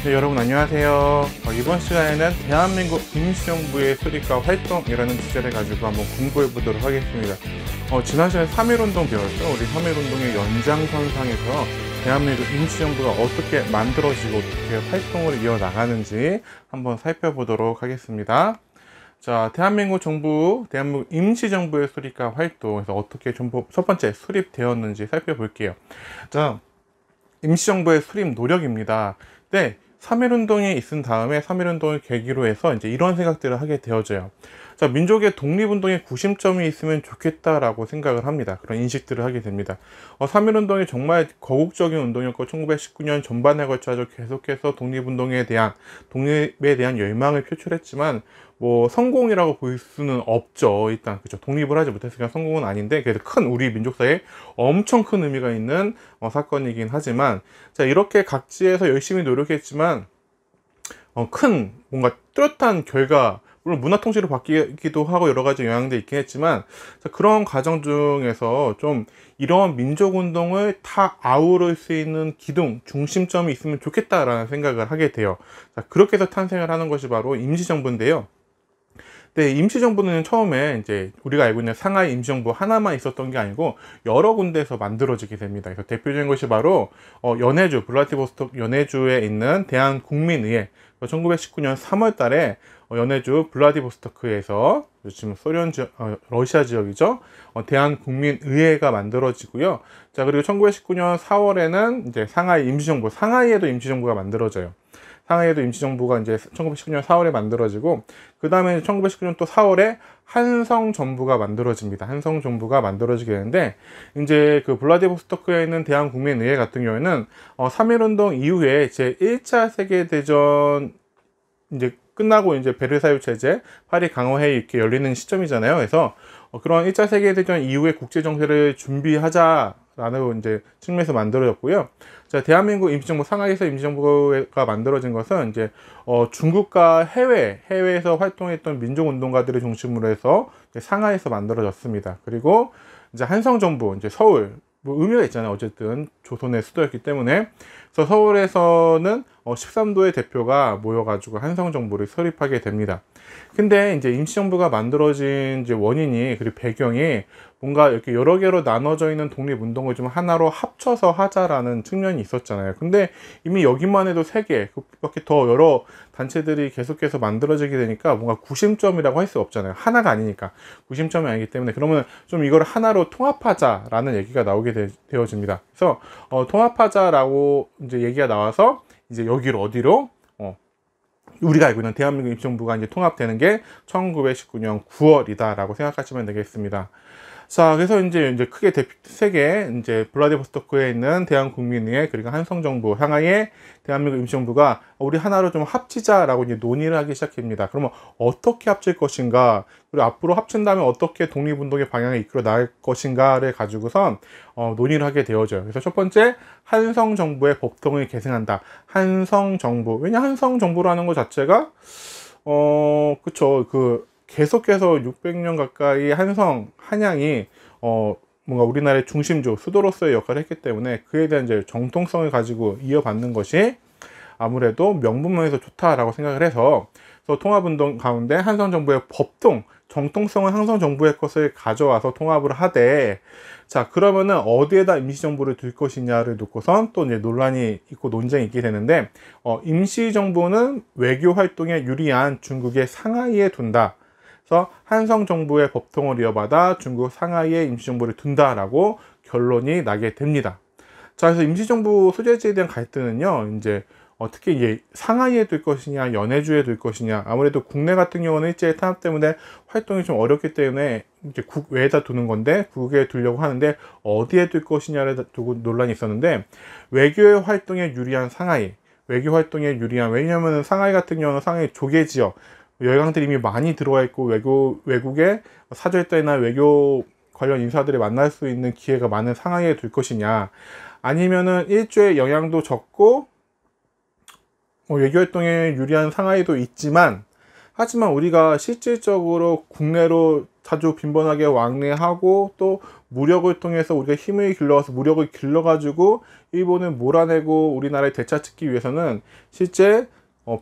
네, 여러분 안녕하세요. 이번 시간에는 대한민국 임시정부의 수립과 활동이라는 주제를 가지고 한번 공부해 보도록 하겠습니다. 지난 시간에 3.1운동 배웠죠. 우리 3.1운동의 연장선상에서 대한민국 임시정부가 어떻게 만들어지고 어떻게 활동을 이어나가는지 한번 살펴보도록 하겠습니다. 자, 대한민국 임시정부의 수립과 활동에서 어떻게 첫 번째 수립되었는지 살펴볼게요. 자, 임시정부의 수립 노력입니다. 네, 3.1운동이 있은 다음에 3.1운동을 계기로 해서 이제 이런 생각들을 하게 되어져요. 자, 민족의 독립운동의 구심점이 있으면 좋겠다라고 생각을 합니다. 그런 인식들을 하게 됩니다. 3.1운동이 정말 거국적인 운동이었고 1919년 전반에 걸쳐서 계속해서 독립에 대한 열망을 표출했지만 뭐 성공이라고 볼 수는 없죠. 일단 그죠. 독립을 하지 못했으니까 성공은 아닌데 그래도 우리 민족사에 엄청 큰 의미가 있는 사건이긴 하지만, 자, 이렇게 각지에서 열심히 노력했지만 큰 뭔가 뚜렷한 결과, 물론 문화 통치로 바뀌기도 하고 여러 가지 영향도 있긴 했지만, 자, 그런 과정 중에서 좀 이런 민족운동을 다 아우를 수 있는 기둥, 중심점이 있으면 좋겠다라는 생각을 하게 돼요. 자, 그렇게 해서 탄생을 하는 것이 바로 임시정부인데요. 네, 임시정부는 처음에 이제 우리가 알고 있는 상하이 임시정부 하나만 있었던 게 아니고 여러 군데에서 만들어지게 됩니다. 그래서 대표적인 것이 바로 연해주, 블라디보스토크 연해주에 있는 대한국민의회, 1919년 3월 달에 연해주 블라디보스토크에서 지금 러시아 지역이죠. 대한국민의회가 만들어지고요. 자, 그리고 1919년 4월에는 이제 상하이 임시정부, 상하이에도 임시정부가 만들어져요. 상하이에도 임시정부가 이제 1919년 4월에 만들어지고, 그 다음에 1919년 또 4월에 한성정부가 만들어집니다. 한성정부가 만들어지게 되는데, 이제 그 블라디보스토크에 있는 대한국민의회 같은 경우에는 3.1운동 이후에 제 1차 세계대전 이제 끝나고 이제 베르사유 체제, 파리 강화회의 이렇게 열리는 시점이잖아요. 그래서 그런 1차 세계대전 이후에 국제정세를 준비하자라는 이제 측면에서 만들어졌고요. 자, 대한민국 임시정부, 상하이에서 임시정부가 만들어진 것은 이제 중국과 해외에서 활동했던 민족운동가들을 중심으로 해서 상하이에서 만들어졌습니다. 그리고 이제 한성정부, 이제 서울, 뭐 의미가 있잖아요. 어쨌든 조선의 수도였기 때문에. 그래서 서울에서는 13도의 대표가 모여가지고 한성정부를 설립하게 됩니다. 근데 이제 임시정부가 만들어진 이제 원인이, 그리고 배경이 뭔가 이렇게 여러 개로 나눠져 있는 독립운동을 좀 하나로 합쳐서 하자라는 측면이 있었잖아요. 근데 이미 여기만 해도 3개, 그밖에 더 여러 단체들이 계속해서 만들어지게 되니까 뭔가 구심점이라고 할 수 없잖아요. 하나가 아니니까. 구심점이 아니기 때문에 그러면 좀 이걸 하나로 통합하자라는 얘기가 나오게 되어집니다. 그래서 통합하자라고 이제 얘기가 나와서 이제 여기를 어디로 우리가 알고 있는 대한민국 임시정부가 이제 통합되는 게 1919년 9월이다라고 생각하시면 되겠습니다. 자, 그래서 이제 크게 세 개, 이제 블라디보스토크에 있는 대한국민의회, 그리고 한성정부, 상하이의 대한민국 임시정부가 우리 하나로 좀 합치자라고 이제 논의를 하기 시작합니다. 그러면 어떻게 합칠 것인가, 그리고 앞으로 합친다면 어떻게 독립운동의 방향을 이끌어 나갈 것인가를 가지고선 논의를 하게 되어져요. 그래서 첫 번째, 한성정부의 법통을 계승한다. 한성정부. 왜냐, 한성정부라는 것 자체가 그쵸, 계속해서 600년 가까이 한양이 뭔가 우리나라의 중심주, 수도로서의 역할을 했기 때문에 그에 대한 이제 정통성을 가지고 이어받는 것이 아무래도 명분면에서 좋다라고 생각을 해서, 그래서 통합운동 가운데 한성정부의 법통, 정통성은 한성정부의 것을 가져와서 통합을 하되, 자, 그러면은 어디에다 임시정부를 둘 것이냐를 놓고선 또 이제 논란이 있고 논쟁이 있게 되는데, 임시정부는 외교 활동에 유리한 중국의 상하이에 둔다. 그래서 한성정부의 법통을 이어받아 중국 상하이에 임시정부를 둔다라고 결론이 나게 됩니다. 자, 그래서 임시정부 소재지에 대한 갈등은요, 이제 특히 이제 상하이에 둘 것이냐, 연해주에 둘 것이냐, 아무래도 국내 같은 경우는 일제 탄압 때문에 활동이 좀 어렵기 때문에 이제 국외에다 두는 건데, 국외에 두려고 하는데 어디에 둘 것이냐를 두고 논란이 있었는데, 외교의 활동에 유리한 상하이, 외교 활동에 유리한, 왜냐하면 상하이 같은 경우는 상하이 조개 지역, 여행들이 이미 많이 들어와 있고 외국의 사절단이나 외교 관련 인사들이 만날 수 있는 기회가 많은 상하이에 둘 것이냐, 아니면은 일조의 영향도 적고 외교 활동에 유리한 상하이도 있지만, 하지만 우리가 실질적으로 국내로 자주 빈번하게 왕래하고 또 무력을 통해서 우리가 힘을 길러서 무력을 길러가지고 일본을 몰아내고 우리나라에 되찾기 위해서는 실제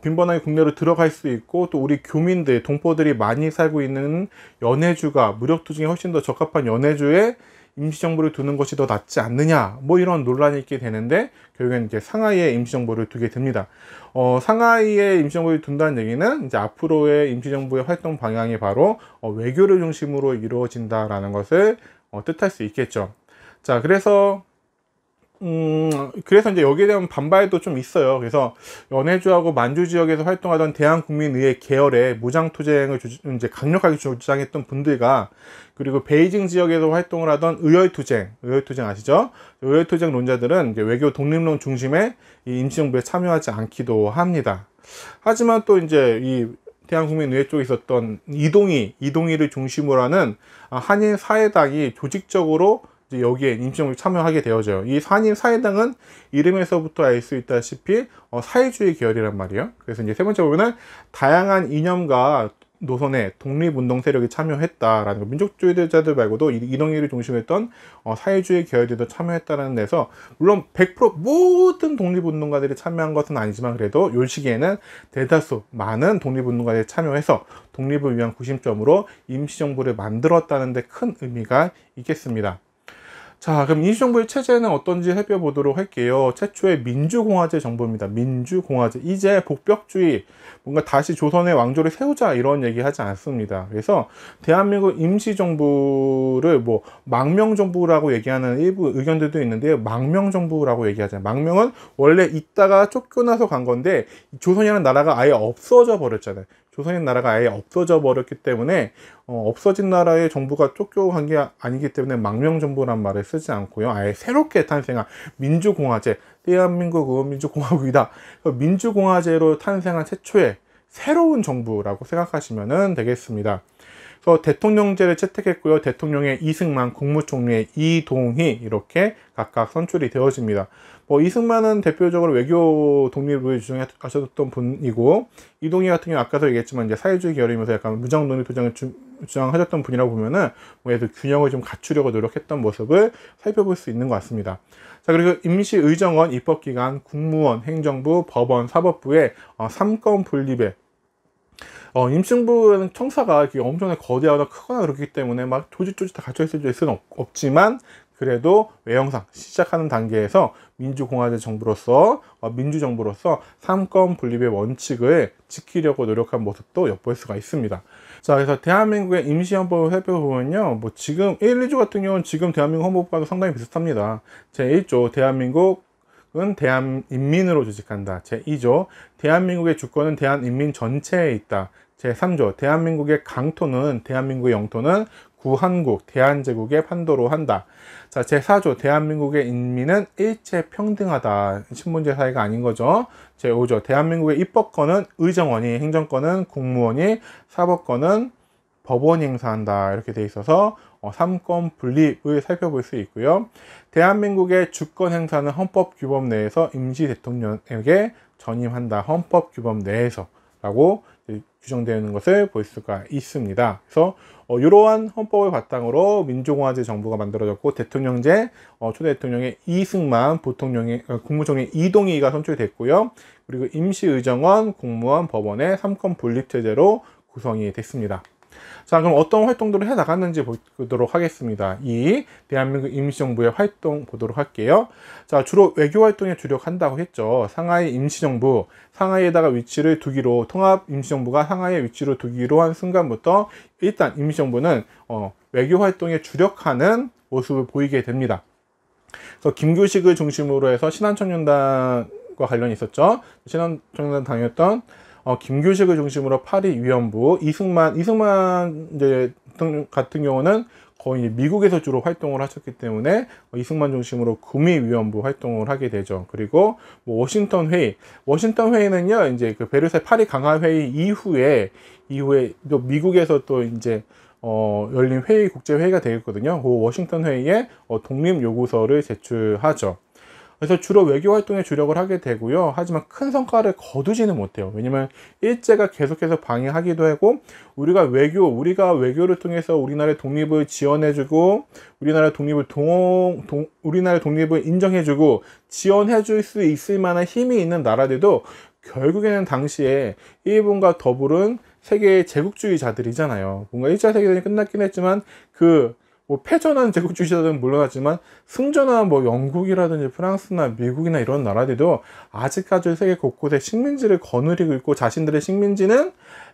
빈번하게 국내로 들어갈 수 있고 또 우리 교민들, 동포들이 많이 살고 있는 연해주가 무력투쟁에 훨씬 더 적합한 연해주에 임시정부를 두는 것이 더 낫지 않느냐, 뭐 이런 논란이 있게 되는데 결국엔 이제 상하이에 임시정부를 두게 됩니다. 상하이에 임시정부를 둔다는 얘기는 이제 앞으로의 임시정부의 활동 방향이 바로 외교를 중심으로 이루어진다라는 것을 뜻할 수 있겠죠. 자, 그래서 이제 여기에 대한 반발도 좀 있어요. 그래서 연해주하고 만주 지역에서 활동하던 대한국민의회 계열의 무장투쟁을 이제 강력하게 주장했던 분들과 그리고 베이징 지역에서 활동을 하던 의열투쟁 아시죠? 의열투쟁 론자들은 이제 외교 독립론 중심의 이 임시정부에 참여하지 않기도 합니다. 하지만 또 이제 이 대한국민의회 쪽에 있었던 이동희를 중심으로 하는 한일 사회당이 조직적으로 여기에 임시정부에 참여하게 되어져요. 이 한일 사회당은 이름에서부터 알 수 있다시피 사회주의 계열이란 말이에요. 그래서 이제 세 번째 보면은 다양한 이념과 노선의 독립운동 세력이 참여했다라는 거. 민족주의자들 말고도 이동희를 중심했던 사회주의 계열들도 참여했다는 데서 물론 100% 모든 독립운동가들이 참여한 것은 아니지만 그래도 요 시기에는 대다수 많은 독립운동가들이 참여해서 독립을 위한 구심점으로 임시정부를 만들었다는 데 큰 의미가 있겠습니다. 자, 그럼 임시정부의 체제는 어떤지 살펴보도록 할게요. 최초의 민주공화제 정부입니다. 민주공화제. 이제 복벽주의, 뭔가 다시 조선의 왕조를 세우자 이런 얘기 하지 않습니다. 그래서 대한민국 임시정부를 뭐 망명정부라고 얘기하는 일부 의견들도 있는데요. 망명정부라고 얘기하잖아요. 망명은 원래 있다가 쫓겨나서 간 건데 조선이라는 나라가 아예 없어져 버렸잖아요. 조선인 나라가 아예 없어져 버렸기 때문에 없어진 나라의 정부가 쫓겨간 게 아니기 때문에 망명정부란 말을 쓰지 않고요. 아예 새롭게 탄생한 민주공화제, 대한민국은 민주공화국이다. 민주공화제로 탄생한 최초의 새로운 정부라고 생각하시면 되겠습니다. 그래서 대통령제를 채택했고요. 대통령의 이승만, 국무총리의 이동희 이렇게 각각 선출이 되어집니다. 이승만은 대표적으로 외교 독립을 주장하셨던 분이고, 이동희 같은 경우는 아까도 얘기했지만 이제 사회주의 계열이면서 약간 무장 독립투쟁을 주장하셨던 분이라고 보면은 그래도 균형을 좀 갖추려고 노력했던 모습을 살펴볼 수 있는 것 같습니다. 자, 그리고 임시의정원, 입법기관, 국무원, 행정부, 법원, 사법부의 3권 분립에 임시정부는 청사가 이렇게 엄청나게 거대하거나 크거나 그렇기 때문에 막 조직 다 갖춰 있을 수는 없지만 그래도 외형상 시작하는 단계에서 민주공화제 정부로서 민주정부로서 3권 분립의 원칙을 지키려고 노력한 모습도 엿볼 수가 있습니다. 자, 그래서 대한민국의 임시헌법을 살펴보면요, 지금 1, 2조 같은 경우는 지금 대한민국 헌법과도 상당히 비슷합니다. 제1조 대한민국은 대한인민으로 조직한다. 제2조 대한민국의 주권은 대한인민 전체에 있다. 제3조 대한민국의 강토는 대한민국의 영토는 구한국, 대한제국의 판도로 한다. 자, 제4조 대한민국의 인민은 일체 평등하다. 신분제 사회가 아닌 거죠. 제5조 대한민국의 입법권은 의정원이, 행정권은 국무원이, 사법권은 법원이 행사한다. 이렇게 돼 있어서 3권 분립을 살펴볼 수 있고요. 대한민국의 주권 행사는 헌법규범 내에서 임시대통령에게 전임한다. 헌법규범 내에서 라고 규정되어 있는 것을 볼 수가 있습니다. 그래서 이러한 헌법을 바탕으로 민주공화제 정부가 만들어졌고, 대통령제 초대 대통령의 이승만, 부통령의 국무총리 이동희가 선출됐고요. 그리고 임시의정원, 국무원, 법원의 3권 분립체제로 구성이 됐습니다. 자, 그럼 어떤 활동들을 해 나갔는지 보도록 하겠습니다. 이 대한민국 임시정부의 활동 보도록 할게요. 자, 주로 외교 활동에 주력한다고 했죠. 상하이 임시정부, 상하이에다가 위치를 두기로, 통합 임시정부가 상하이에 위치를 두기로 한 순간부터 일단 임시정부는 외교 활동에 주력하는 모습을 보이게 됩니다. 그래서 김규식을 중심으로 해서 신한청년단과 관련이 있었죠. 신한청년단 당했던 김규식을 중심으로 파리위원부, 이승만 이제 같은 경우는 거의 미국에서 주로 활동을 하셨기 때문에 이승만 중심으로 구미위원부 활동을 하게 되죠. 그리고 워싱턴 회의는요, 이제 그 베르사유 파리 강화 회의 이후에 또 미국에서 또 이제 열린 국제 회의가 되겠거든요. 그 워싱턴 회의에 독립 요구서를 제출하죠. 그래서 주로 외교 활동에 주력을 하게 되고요. 하지만 큰 성과를 거두지는 못해요. 왜냐면 일제가 계속해서 방해하기도 하고, 우리가 외교를 통해서 우리나라의 독립을 지원해주고, 우리나라의 독립을 인정해주고 지원해줄 수 있을 만한 힘이 있는 나라들도 결국에는 당시에 일본과 더불은 세계의 제국주의자들이잖아요. 뭔가 1차 세계대전이 끝났긴 했지만 뭐 패전한 제국주의자들은 물론하지만 승전한 뭐 영국이라든지 프랑스나 미국이나 이런 나라들도 아직까지 세계 곳곳에 식민지를 거느리고 있고, 자신들의 식민지는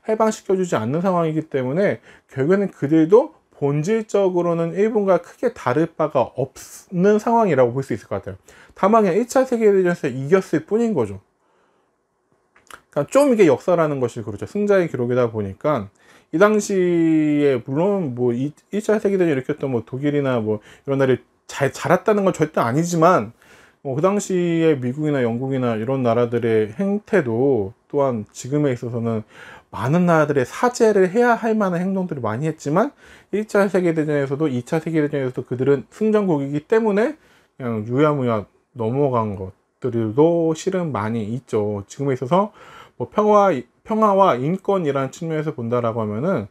해방시켜주지 않는 상황이기 때문에 결국에는 그들도 본질적으로는 일본과 크게 다를 바가 없는 상황이라고 볼 수 있을 것 같아요. 다만 그냥 1차 세계대전에서 이겼을 뿐인 거죠. 그러니까 좀 이게 역사라는 것이 그렇죠. 승자의 기록이다 보니까 이 당시에 물론 뭐 1차 세계대전 일으켰던 뭐 독일이나 뭐 이런 나라를 잘했다는 건 절대 아니지만, 그 당시에 미국이나 영국이나 이런 나라들의 행태도 또한 지금에 있어서는 많은 나라들의 사죄를 해야 할 만한 행동들을 많이 했지만, 1차 세계대전에서도 2차 세계대전에서도 그들은 승전국이기 때문에 그냥 유야무야 넘어간 것들도 실은 많이 있죠. 지금에 있어서 뭐 평화와 인권이라는 측면에서 본다라고 하면은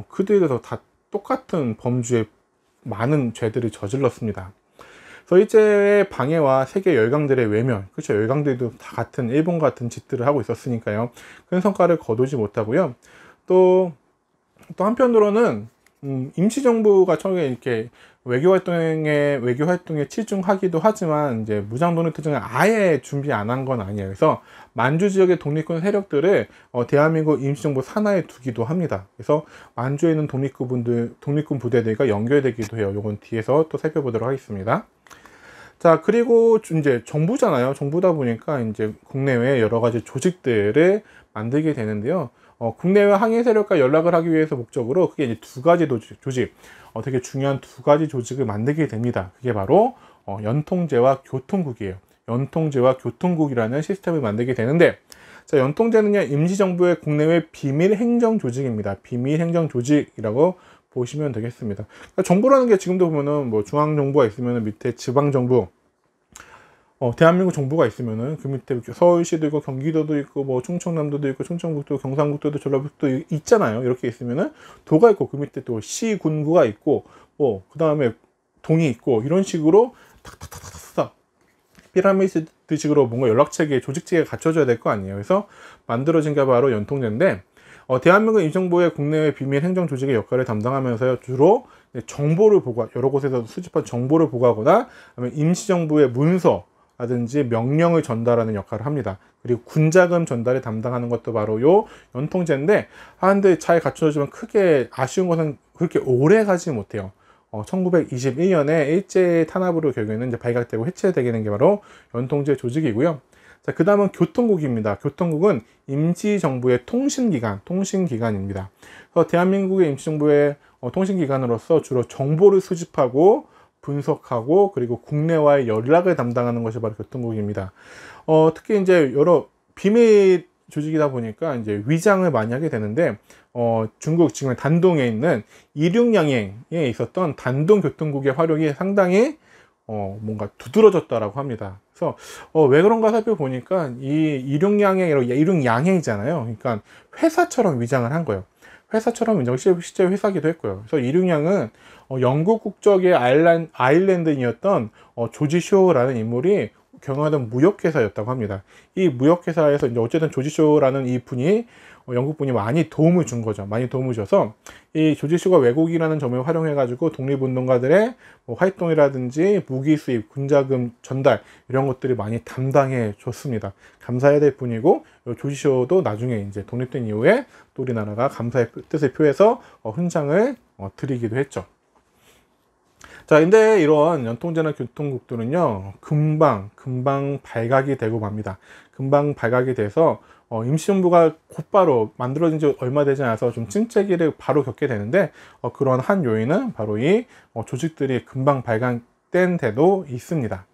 그들도 다 똑같은 범주의 많은 죄들을 저질렀습니다. 그래서 일제의 방해와 세계 열강들의 외면, 그렇죠. 열강들도 다 같은 일본 같은 짓들을 하고 있었으니까요. 큰 성과를 거두지 못하고요. 또 한편으로는 임시정부가 처음에 이렇게 외교 활동에 치중하기도 하지만 이제 무장독립투쟁을 아예 준비 안 한 건 아니에요. 그래서 만주 지역의 독립군 세력들을 대한민국 임시정부 산하에 두기도 합니다. 그래서 만주에 있는 독립군 부대들과 연결되기도 해요. 요건 뒤에서 또 살펴보도록 하겠습니다. 자, 그리고 이제 정부잖아요. 정부다 보니까 이제 국내외 여러 가지 조직들을 만들게 되는데요. 국내외 항해 세력과 연락을 하기 위해서 목적으로 그게 이제 두 가지 조직, 되게 중요한 두 가지 조직을 만들게 됩니다. 그게 바로 연통제와 교통국이에요. 연통제와 교통국이라는 시스템을 만들게 되는데, 자, 연통제는요, 임시정부의 국내외 비밀 행정 조직입니다. 비밀 행정 조직이라고 보시면 되겠습니다. 그러니까 정부라는 게 지금도 보면은 뭐 중앙정부가 있으면은 밑에 지방정부, 대한민국 정부가 있으면은 그 밑에 서울시도 있고 경기도도 있고 뭐 충청남도도 있고 충청북도, 경상북도도, 전라북도 있잖아요. 이렇게 있으면은 도가 있고 그 밑에 또 시, 군구가 있고 그 다음에 동이 있고, 이런 식으로 탁탁탁탁탁 피라미드식으로 뭔가 연락체계, 조직체계가 갖춰져야 될 거 아니에요. 그래서 만들어진 게 바로 연통제인데, 대한민국 임시정부의 국내외 비밀 행정 조직의 역할을 담당하면서요, 주로 정보를 여러 곳에서 수집한 정보를 보고하거나, 아니면 임시정부의 문서라든지 명령을 전달하는 역할을 합니다. 그리고 군자금 전달을 담당하는 것도 바로 요 연통제인데, 근데 잘 갖춰지면 크게 아쉬운 것은 그렇게 오래 가지 못해요. 1921년에 일제 탄압으로 결국에는 이제 발각되고 해체되게 된 게 바로 연통제 조직이고요. 자, 그 다음은 교통국입니다. 교통국은 임시정부의 통신기관입니다. 그래서 대한민국의 임시정부의 통신기관으로서 주로 정보를 수집하고 분석하고, 그리고 국내와의 연락을 담당하는 것이 바로 교통국입니다. 특히 이제 여러 비밀 조직이다 보니까 이제 위장을 많이 하게 되는데, 중국 지금 단동에 있는 이륙양행에 있었던 단동교통국의 활용이 상당히 뭔가 두드러졌다라고 합니다. 그래서 왜 그런가 살펴보니까 이 이륙양행이잖아요. 그러니까 회사처럼 위장을 한 거예요. 회사처럼 실제 회사기도 했고요. 그래서 이륙양은 영국 국적의 아일랜드인이었던 조지 쇼라는 인물이 경영하던 무역회사였다고 합니다. 이 무역회사에서 이제 어쨌든 조지 쇼라는 이 분이 영국 분이 많이 도움을 준 거죠. 많이 도움을 줘서 이 조지 쇼가 외국이라는 점을 활용해 가지고 독립운동가들의 활동이라든지 무기 수입, 군자금 전달 이런 것들이 많이 담당해 줬습니다. 감사해야 될 분이고, 조지 쇼도 나중에 이제 독립된 이후에 또 우리나라가 감사의 뜻을 표해서 훈장을 드리기도 했죠. 자, 근데 이런 연통제나 교통국들은요, 금방 발각이 되고 맙니다. 금방 발각이 돼서 임시정부가 곧바로 만들어진 지 얼마 되지 않아서 좀 침체기를 바로 겪게 되는데, 그런 한 요인은 바로 이 조직들이 금방 발각된 데도 있습니다.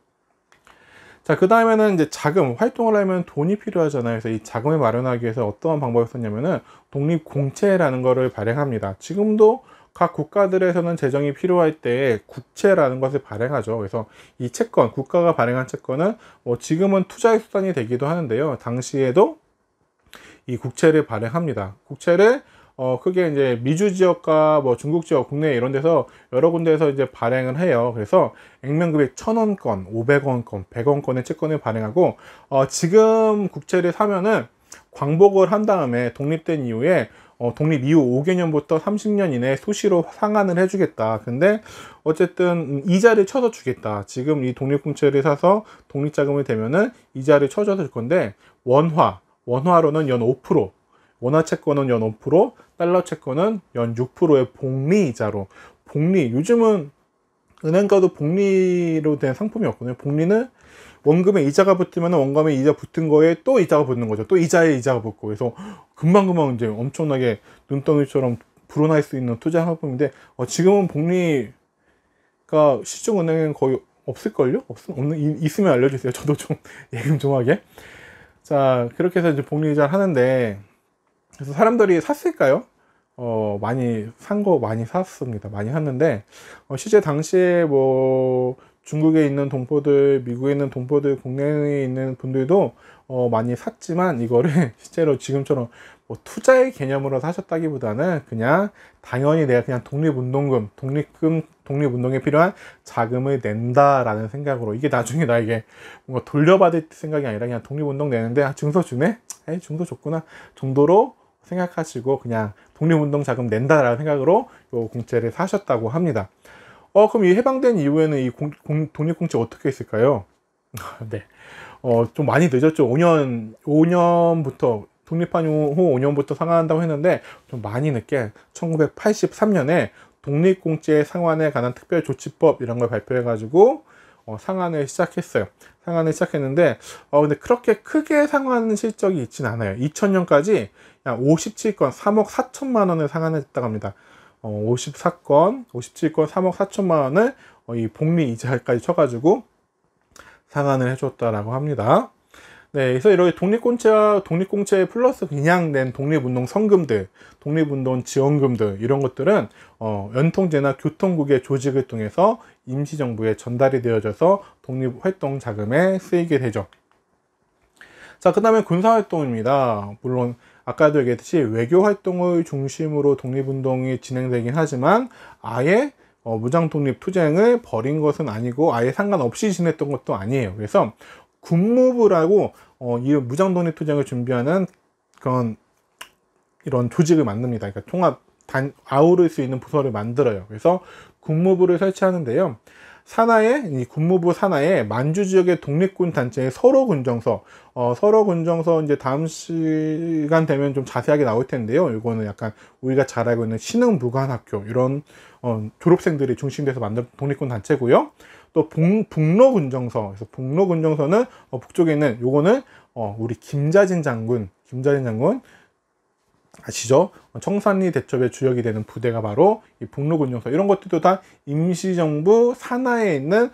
자, 그 다음에는 이제 자금, 활동을 하려면 돈이 필요하잖아요. 그래서 이 자금을 마련하기 위해서 어떠한 방법을 썼냐면은 독립공채라는 거를 발행합니다. 지금도 각 국가들에서는 재정이 필요할 때 국채라는 것을 발행하죠. 그래서 이 채권, 국가가 발행한 채권은 지금은 투자의 수단이 되기도 하는데요. 당시에도 이 국채를 발행합니다. 국채를 크게 이제 미주 지역과 뭐 중국 지역, 국내 이런 데서 여러 군데에서 이제 발행을 해요. 그래서 액면금액 1,000원권, 500원권, 100원권의 채권을 발행하고 지금 국채를 사면은 광복을 한 다음에 독립된 이후에 독립 이후 5개년부터 30년 이내에 수시로 상환을 해주겠다. 근데 어쨌든 이자를 쳐서 주겠다. 지금 이 독립국채를 사서 독립자금을 대면은 이자를 쳐줘서 줄 건데 원화로는 연 5%, 원화 채권은 연 5%, 달러 채권은 연 6%의 복리 이자로. 복리, 요즘은 은행 가도 복리로 된 상품이 없거든요. 복리는 원금에 이자가 붙으면 원금에 이자 붙은 거에 또 이자가 붙는 거죠. 또 이자에 이자가 붙고. 그래서 금방금방 이제 엄청나게 눈덩이처럼 불어날 수 있는 투자 상품인데, 지금은 복리가 시중은행은 거의 없을걸요? 있으면 알려주세요. 저도 좀 예금 좀 하게. 자, 그렇게 해서 이제 복리 이자를 하는데, 그래서 사람들이 샀을까요? 많이 산 거 많이 샀습니다. 많이 샀는데, 실제 당시에 뭐 중국에 있는 동포들, 미국에 있는 동포들, 국내에 있는 분들도 많이 샀지만, 이거를 실제로 지금처럼 뭐 투자의 개념으로 사셨다기보다는 그냥 당연히 내가 그냥 독립운동에 필요한 자금을 낸다라는 생각으로, 이게 나중에 나에게 뭔가 돌려받을 생각이 아니라 그냥 독립운동 내는데 증서 주네? 에이, 증서 줬구나 정도로 생각하시고 그냥 독립운동 자금 낸다라는 생각으로 요 공채를 사셨다고 합니다. 그럼 이 해방된 이후에는 이 독립공채 어떻게 했을까요? 네. 좀 많이 늦었죠. 5년부터, 독립한 후 5년부터 상환한다고 했는데, 좀 많이 늦게 1983년에 독립공채 상환에 관한 특별조치법 이런 걸 발표해가지고, 상환을 시작했어요. 상환을 시작했는데, 근데 그렇게 크게 상환 실적이 있진 않아요. 2000년까지 약 57건 3억 4천만 원을 상환했다고 합니다. 57건 3억 4천만 원을 이 복리 이자까지 쳐가지고 상환을 해줬다라고 합니다. 네, 그래서 이렇게 독립공채 플러스 그냥 낸 독립운동 성금들, 독립운동 지원금들 이런 것들은 연통제나 교통국의 조직을 통해서 임시정부에 전달이 되어져서 독립활동 자금에 쓰이게 되죠. 자, 그 다음에 군사활동입니다. 물론 아까도 얘기했듯이 외교활동을 중심으로 독립운동이 진행되긴 하지만 아예 무장독립 투쟁을 벌인 것은 아니고 아예 상관없이 지냈던 것도 아니에요. 그래서 군무부라고 이 무장독립 투쟁을 준비하는 그런 이런 조직을 만듭니다. 그러니까 아우를 수 있는 부서를 만들어요. 그래서 군무부를 설치하는데요. 이 군무부 산하에 만주 지역의 독립군 단체의 서로군정서, 서로군정서 이제 다음 시간 되면 좀 자세하게 나올 텐데요. 이거는 약간 우리가 잘 알고 있는 신흥무관학교 이런 졸업생들이 중심돼서 만든 독립군 단체고요. 또 북로군정서, 그래서 북로군정서는 북쪽에 있는 요거는 우리 김자진 장군 아시죠? 청산리 대첩의 주역이 되는 부대가 바로 이 북로군정서. 이런 것들도 다 임시정부 산하에 있는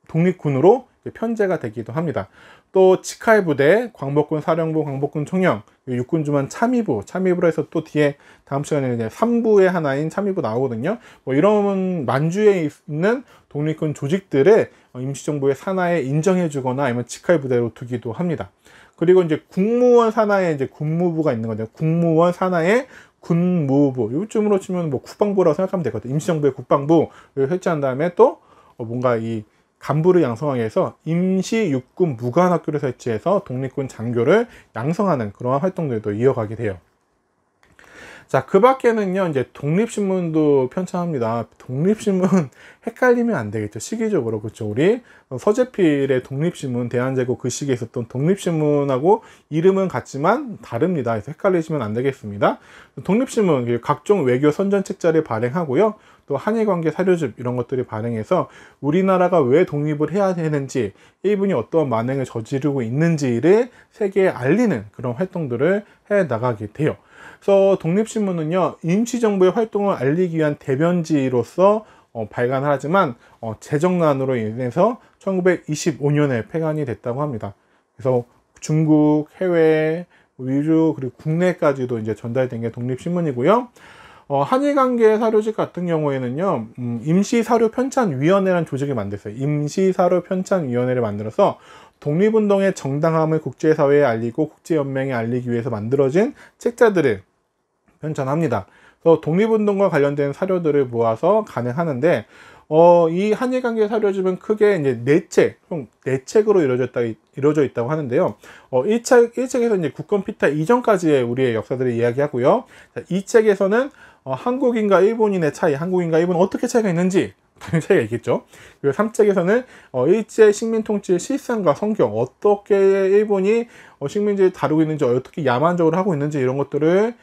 독립군으로 편제가 되기도 합니다. 또 직할 부대, 광복군 사령부, 광복군 총영, 육군주만 참의부로 해서 또 뒤에 다음 시간에 이제 3부의 하나인 참의부 나오거든요. 뭐 이런 만주에 있는 독립군 조직들을 임시정부의 산하에 인정해주거나 아니면 직할 부대로 두기도 합니다. 그리고 이제 국무원 산하에 이제 군무부가 있는 거죠. 국무원 산하에 군무부, 요즘으로 치면 뭐 국방부라고 생각하면 되거든요. 임시정부의 국방부를 설치한 다음에 또 뭔가 이 간부를 양성하기 위해서 임시육군 무관학교를 설치해서 독립군 장교를 양성하는 그러한 활동들도 이어가게 돼요. 자, 그 밖에는요, 이제 독립신문도 편찬합니다. 독립신문 헷갈리면 안 되겠죠. 시기적으로. 그렇죠. 우리 서재필의 독립신문, 대한제국 그 시기에 있었던 독립신문하고 이름은 같지만 다릅니다. 그래서 헷갈리시면 안 되겠습니다. 독립신문, 각종 외교 선전책자를 발행하고요. 또 한일관계 사료집 이런 것들을 발행해서 우리나라가 왜 독립을 해야 되는지, 일본이 어떠한 만행을 저지르고 있는지를 세계에 알리는 그런 활동들을 해 나가게 돼요. 그래서 독립신문은요, 임시정부의 활동을 알리기 위한 대변지로서 발간을 하지만 재정난으로 인해서 1925년에 폐간이 됐다고 합니다. 그래서 중국, 해외, 위주, 그리고 국내까지도 이제 전달된 게 독립신문이고요. 한일관계 사료집 같은 경우에는요, 임시사료편찬위원회라는 조직을 만들었어요. 임시사료편찬위원회를 만들어서 독립운동의 정당함을 국제사회에 알리고 국제연맹에 알리기 위해서 만들어진 책자들을 편찬합니다. 그래서 독립운동과 관련된 사료들을 모아서 간행하는데, 이 한일관계 사료집은 크게 이제 네 책으로 이루어져 있다고 하는데요. 1책에서 이제 국권 피타 이전까지의 우리의 역사들을 이야기하고요. 2책에서는 한국인과 일본인의 차이, 한국인과 일본은 어떻게 차이가 있는지, 당연히 차이가 있겠죠. 그리고 3책에서는 일제 식민 통치의 실상과 성경, 어떻게 일본이 식민지를 다루고 있는지, 어떻게 야만적으로 하고 있는지 이런 것들을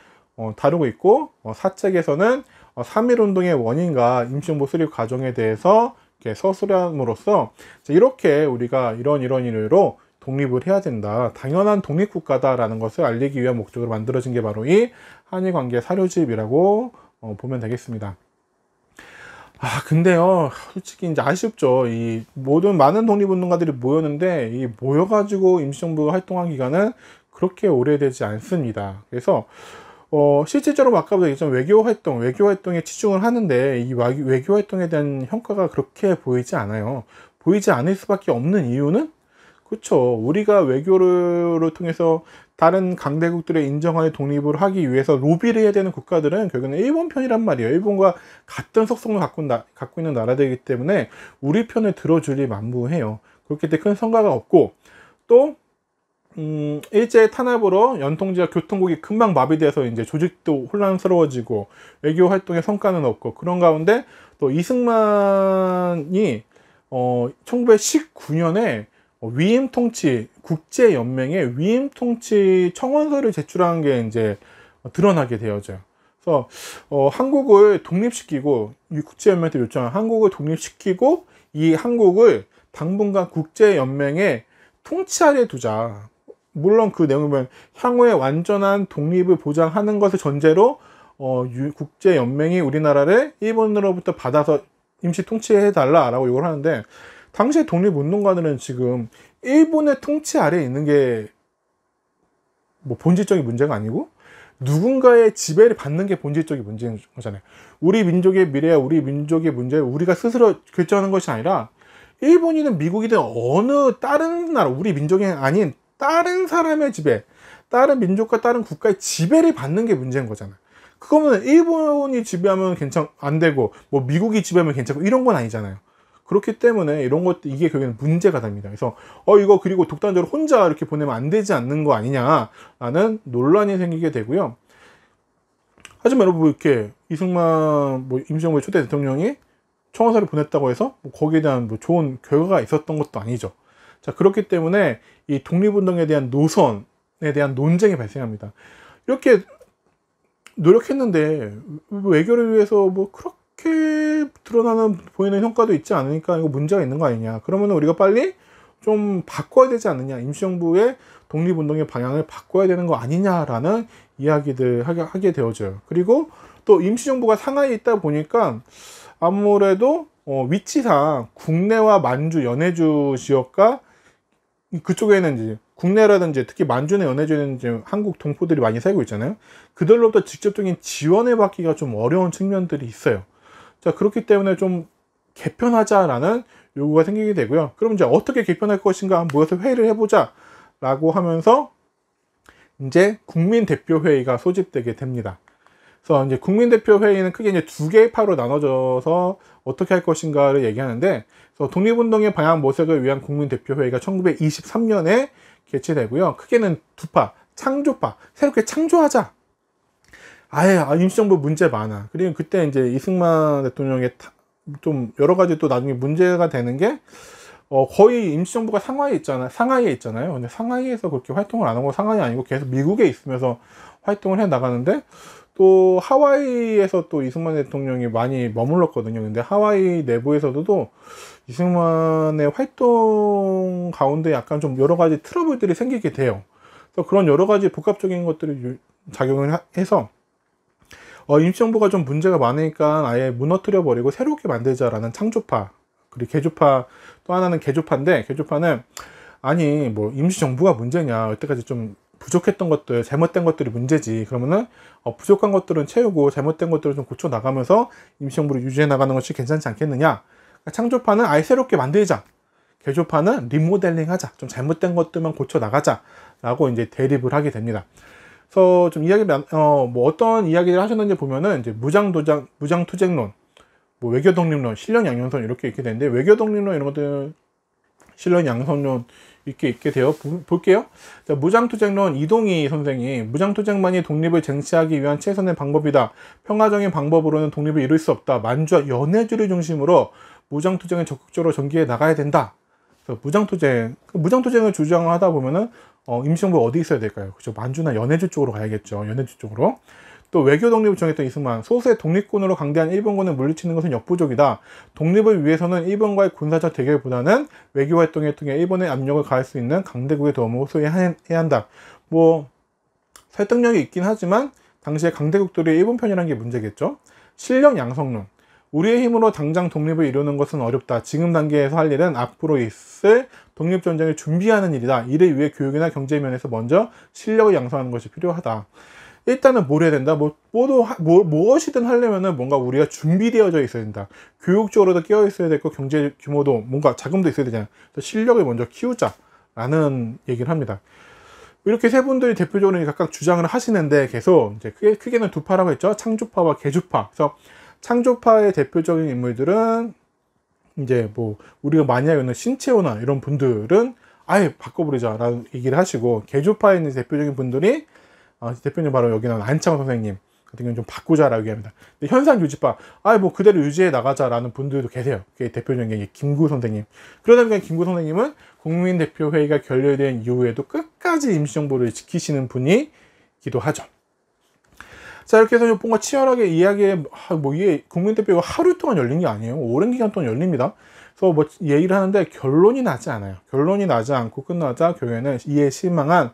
다루고 있고, 4책에서는 3.1운동의 원인과 임시정부 수립 과정에 대해서 이렇게 서술함으로써 이렇게 우리가 이런 이유로 독립을 해야 된다, 당연한 독립국가다라는 것을 알리기 위한 목적으로 만들어진 게 바로 이 한일관계 사료집이라고 보면 되겠습니다. 근데요, 솔직히 이제 아쉽죠. 이 많은 독립운동가들이 모였는데, 이 모여가지고 임시정부가 활동한 기간은 그렇게 오래되지 않습니다. 그래서 실질적으로 아까도 얘기했지만 외교 활동에 치중을 하는데, 이 외교 활동에 대한 성과가 그렇게 보이지 않아요. 보이지 않을 수밖에 없는 이유는, 그렇죠, 우리가 외교를 통해서 다른 강대국들의 인정하에 독립을 하기 위해서 로비를 해야 되는 국가들은 결국은 일본 편이란 말이에요. 일본과 같은 속성을 갖고 있는 나라들이기 때문에 우리 편을 들어줄리 만무해요. 그렇기 때문에 큰 성과가 없고, 또 일제 탄압으로 연통지와 교통국이 금방 마비돼서 이제 조직도 혼란스러워지고 외교 활동의 성과는 없고, 그런 가운데 또 이승만이 1919년에 국제연맹에 위임통치 청원서를 제출한 게 이제 드러나게 되어져요. 그래서 한국을 독립시키고, 이 국제연맹한테 요청한 한국을 독립시키고, 이 한국을 당분간 국제연맹의 통치 아래 두자. 물론 그 내용을 보면 향후에 완전한 독립을 보장하는 것을 전제로 국제연맹이 우리나라를 일본으로부터 받아서 임시 통치해달라라고 요구를 하는데, 당시에 독립운동가들은 지금 일본의 통치 아래에 있는 게 뭐 본질적인 문제가 아니고, 누군가의 지배를 받는 게 본질적인 문제인 거잖아요. 우리 민족의 미래야 우리 민족의 문제를 우리가 스스로 결정하는 것이 아니라, 일본이든 미국이든 어느 다른 나라, 우리 민족이 아닌 다른 사람의 지배, 다른 민족과 다른 국가의 지배를 받는 게 문제인 거잖아요. 그거면 일본이 지배하면 안 되고, 뭐 미국이 지배하면 괜찮고, 이런 건 아니잖아요. 그렇기 때문에 이런 것도, 이게 결국엔 문제가 됩니다. 그래서 이거 그리고 독단적으로 혼자 이렇게 보내면 안 되지 않는 거 아니냐라는 논란이 생기게 되고요. 하지만 여러분, 이렇게 이승만 임시정부의 초대 대통령이 청원서를 보냈다고 해서 거기에 대한 좋은 결과가 있었던 것도 아니죠. 자, 그렇기 때문에 이 독립운동에 대한 노선에 대한 논쟁이 발생합니다. 이렇게 노력했는데 외교를 위해서 그렇게 보이는 성과도 있지 않으니까 이거 문제가 있는 거 아니냐. 그러면 우리가 빨리 좀 바꿔야 되지 않느냐. 임시정부의 독립운동의 방향을 바꿔야 되는 거 아니냐라는 이야기들 하게 되어져요. 그리고 또 임시정부가 상하이에 있다 보니까 아무래도 위치상 국내와 만주, 연해주 지역과 그쪽에는 이제 국내라든지 특히 만주나 연해주에는 이제 한국 동포들이 많이 살고 있잖아요. 그들로부터 직접적인 지원을 받기가 좀 어려운 측면들이 있어요. 자, 그렇기 때문에 좀 개편하자라는 요구가 생기게 되고요. 그럼 이제 어떻게 개편할 것인가 모여서 회의를 해보자 라고 하면서 이제 국민대표회의가 소집되게 됩니다. 그래서 이제 국민대표회의는 크게 이제 두 개의 파로 나눠져서 어떻게 할 것인가를 얘기하는데, 그래서 독립운동의 방향 모색을 위한 국민대표회의가 1923년에 개최되고요. 크게는 두 파, 창조파, 새롭게 창조하자. 임시정부 문제 많아. 그리고 그때 이제 이승만 대통령의 좀 여러 가지 또 나중에 문제가 되는 게, 거의 임시정부가 상하이에 있잖아요. 근데 상하이에서 그렇게 활동을 안 하고, 상하이 아니고 계속 미국에 있으면서 활동을 해 나가는데, 또 하와이에서 또 이승만 대통령이 많이 머물렀거든요. 근데 하와이 내부에서도 이승만의 활동 가운데 약간 좀 여러 가지 트러블들이 생기게 돼요. 그래서 그런 여러 가지 복합적인 것들이 작용을 해서 임시정부가 좀 문제가 많으니까 아예 무너뜨려 버리고 새롭게 만들자라는 창조파, 그리고 개조파, 또 하나는 개조파인데, 개조파는 아니 임시정부가 문제냐, 여태까지 좀 부족했던 것들, 잘못된 것들이 문제지. 그러면은 부족한 것들은 채우고 잘못된 것들을 좀 고쳐 나가면서 임시정부를 유지해 나가는 것이 괜찮지 않겠느냐. 그러니까 창조파는 아예 새롭게 만들자, 개조파는 리모델링 하자, 좀 잘못된 것들만 고쳐 나가자 라고 이제 대립을 하게 됩니다. 그래서 좀 뭐 어떤 이야기를 하셨는지 보면은 이제 무장투쟁론, 뭐 외교독립론, 실력양성론 이렇게 있게 되는데, 외교독립론 이런 것들, 실력양성론 이렇게 있게 돼요. 볼게요. 자, 무장투쟁론, 이동희 선생이 무장투쟁만이 독립을 쟁취하기 위한 최선의 방법이다. 평화적인 방법으로는 독립을 이룰 수 없다. 만주와 연해주를 중심으로 무장투쟁을 적극적으로 전개해 나가야 된다. 그래서 무장투쟁을 주장하다 보면은 임시정부 어디 있어야 될까요? 그죠? 만주나 연해주 쪽으로 가야겠죠. 연해주 쪽으로. 또 외교 독립을 정했던 이승만, 소수의 독립군으로 강대한 일본군을 물리치는 것은 역부족이다. 독립을 위해서는 일본과의 군사적 대결보다는 외교 활동을 통해 일본의 압력을 가할 수 있는 강대국의 도움을 호소해야 한다. 뭐 설득력이 있긴 하지만 당시에 강대국들이 일본 편이라는 게 문제겠죠. 실력 양성론, 우리의 힘으로 당장 독립을 이루는 것은 어렵다. 지금 단계에서 할 일은 앞으로 있을 독립전쟁을 준비하는 일이다. 이를 위해 교육이나 경제 면에서 먼저 실력을 양성하는 것이 필요하다. 일단은 뭘 해야 된다? 무엇이든 하려면은 뭔가 우리가 준비되어져 있어야 된다. 교육적으로도 끼어 있어야 되고, 경제 규모도 뭔가 자금도 있어야 되잖아요. 그래서 실력을 먼저 키우자라는 얘기를 합니다. 이렇게 세 분들이 대표적으로 각각 주장을 하시는데, 계속 이제 크게는 두 파라고 했죠. 창조파와 개조파. 그래서 창조파의 대표적인 인물들은 이제 뭐 우리가 많이 알고 있는 신채호나 이런 분들은 아예 바꿔버리자라는 얘기를 하시고, 개조파에 있는 대표적인 분들이 대표님 바로 여기 나온 안창호 선생님 같은 경우는 좀 바꾸자라고 얘기합니다. 근데 현상 유지파, 뭐 그대로 유지해 나가자라는 분들도 계세요. 그게 대표적인 게 김구 선생님. 그러다 보니까 김구 선생님은 국민대표회의가 결렬된 이후에도 끝까지 임시정부를 지키시는 분이기도 하죠. 자, 이렇게 해서 뭔가 치열하게 이야기에, 이게 국민대표가 하루 동안 열린 게 아니에요. 오랜 기간 동안 열립니다. 그래서 뭐 얘기를 하는데 결론이 나지 않아요. 결론이 나지 않고 끝나자 결국에는 이에 실망한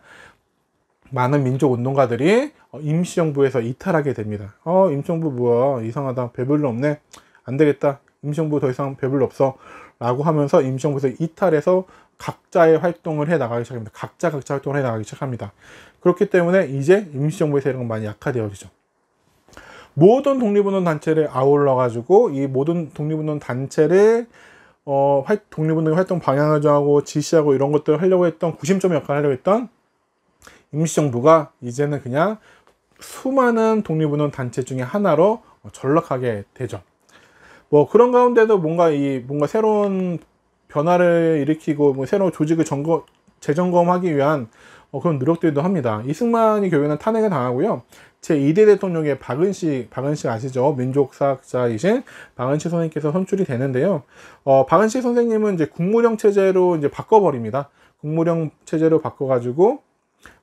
많은 민족운동가들이 임시정부에서 이탈하게 됩니다. 임시정부 뭐야, 이상하다, 배불러 없네, 안 되겠다, 임시정부 더 이상 배불러 없어 라고 하면서 임시정부에서 이탈해서 각자의 활동을 해 나가기 시작합니다. 각자 활동을 해 나가기 시작합니다. 그렇기 때문에 이제 임시정부의 세력은 많이 약화되어지죠. 모든 독립운동 단체를 아울러 가지고 이 모든 독립운동 단체를 독립운동의 활동 방향을 정하고 지시하고 이런 것들을 하려고 했던, 구심점의 역할을 하려고 했던 임시정부가 이제는 그냥 수많은 독립운동 단체 중에 하나로 전락하게 되죠. 뭐 그런 가운데도 뭔가 새로운 변화를 일으키고 새로운 조직을 재점검하기 위한 그런 노력들도 합니다. 이승만이 결국에는 탄핵을 당하고요. 제2대 대통령의 박은식 아시죠? 민족사학자이신 박은식 선생님께서 선출이 되는데요. 박은식 선생님은 이제 국무령 체제로 이제 바꿔버립니다. 국무령 체제로 바꿔가지고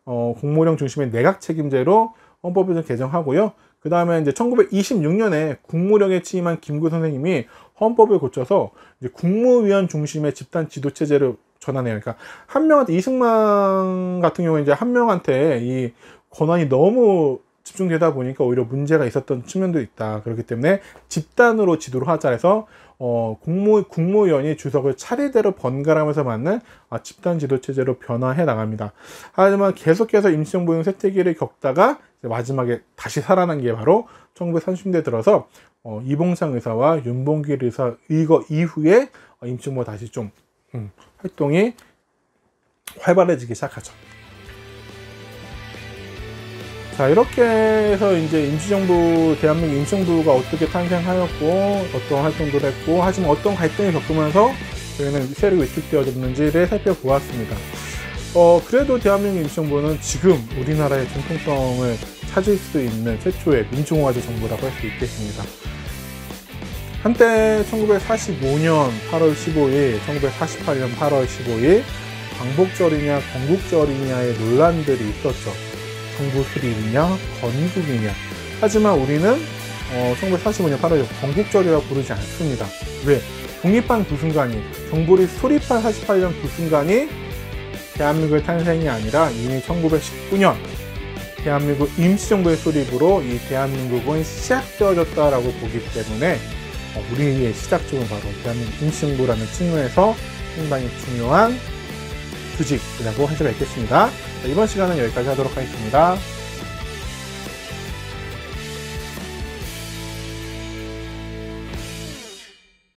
국무령 중심의 내각 책임제로 헌법을 좀 개정하고요. 그 다음에 이제 1926년에 국무령에 취임한 김구 선생님이 헌법을 고쳐서 이제 국무위원 중심의 집단 지도 체제를 전환해요. 그러니까 한 명한테, 이승만 같은 경우에 이제 한 명한테 이 권한이 너무 집중되다 보니까 오히려 문제가 있었던 측면도 있다. 그렇기 때문에 집단으로 지도를 하자 해서 국무위원이 주석을 차례대로 번갈아가면서 맡는 집단 지도 체제로 변화해 나갑니다. 하지만 계속해서 임시정부는 쇠퇴기를 겪다가 마지막에 다시 살아난 게 바로 1930년대 들어서 이봉창 의사와 윤봉길 의사 이거 이후에 임시정부가 다시 좀 활동이 활발해지기 시작하죠. 자, 이렇게 해서 이제 임시정부, 대한민국 임시정부가 어떻게 탄생하였고, 어떤 활동들을 했고, 하지만 어떤 갈등을 겪으면서 저희는 세력이 위축되어졌는지를 살펴보았습니다. 그래도 대한민국 임시정부는 지금 우리나라의 정통성을 찾을 수 있는 최초의 민중화제 정부라고 할 수 있겠습니다. 한때 1945년 8월 15일, 1948년 8월 15일 광복절이냐 건국절이냐의 논란들이 있었죠. 정부 수립이냐 건국이냐. 하지만 우리는 1945년 8월 건국절이라고 부르지 않습니다. 왜? 독립한 그 순간이, 정부를 수립한 48년 그 순간이 대한민국의 탄생이 아니라 이미 1919년 대한민국 임시정부의 수립으로 이 대한민국은 시작되어졌다라고 보기 때문에 우리의 시작점은 바로 대한민국 임시정부라는 측면에서 상당히 중요한 투직이라고 할 수가 있겠습니다. 자, 이번 시간은 여기까지 하도록 하겠습니다.